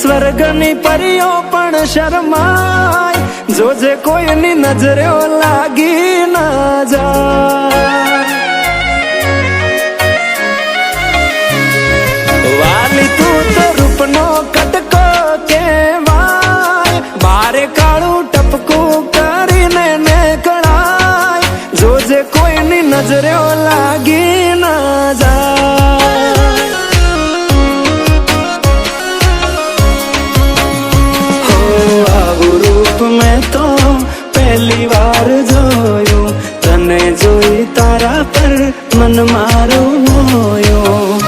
સ્વર્ગની પરીઓ પણ શરમાય, જોજે કોઈની નજરે લાગી ના જાય. વાલી તું તો રૂપનો કટકો કહેવાય, બારે કાળું ટપકું કરીને નીકળાય, જોજે કોઈની નજરે લાગી ના જાય. હો આવું રૂપ મેં તો પહેલી વાર જોયું, તને જોઈ તારા પર મન મારું મોયું.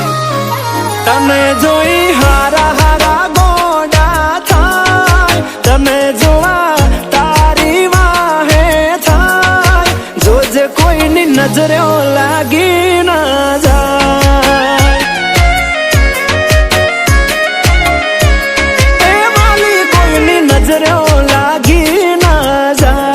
તને જોઈ હારા હારા ગોડા થાય, તને જોવા તારી વાહે થાય, જોજે કોઈની નજરે લાગી ના જાય. એ વાલી કોઈની નજરે લાગી ના જાય.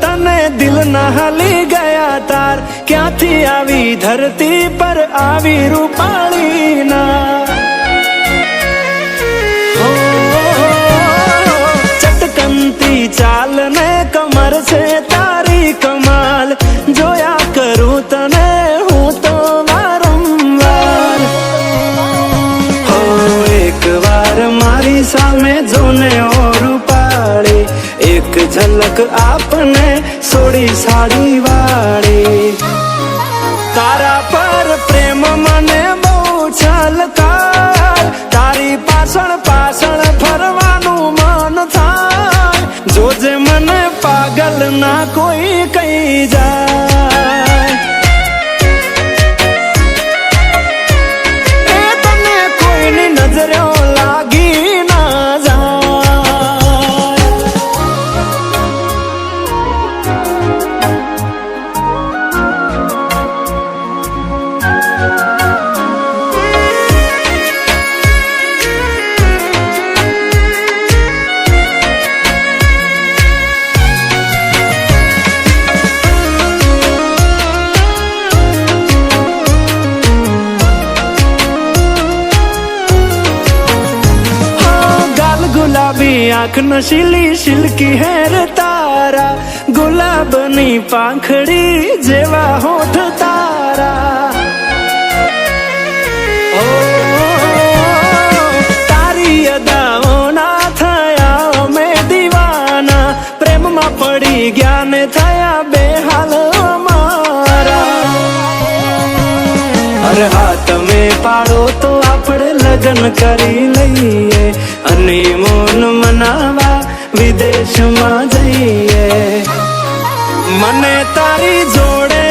તને દિલ ના હાલી ગયા તાર, ક્યાંથી આવી ધરતી પર આવી રૂપાળી ના. ચટકનતી ચાલ ને કમર છે તારી કમાલ, જોયા કરું તને હું તો વારંવાર. હો એક વાર મારી સામે જોને ઓ રૂપાળી, એક ઝલક આપને સોડી સાડી વાળી. તારા પર પ્રેમ મને બહુ છલકાય, તારી પાછળ પાછળ ફરવાનું મન થાય, જોજે મને પાગલ ના કોઈ કહી જાય. એ તને કોઈની નજરે લાગી ના જાય. ગુલાબી આંખ નશીલી સિલ્કી હેર તારા, ગુલાબની પાંખડી જેવા હોઠ તારા. ઓ તારી અદાઓ ના થયા અમે દીવાના, પ્રેમમાં પડી ગયા ને થયા બેહાલ અમારા. અરે હા તમે પાડો તો આપણે લગ્ન કરી લઈએ, અને મોન મનાવા વિદેશમાં જઈએ. મને તારી જોડે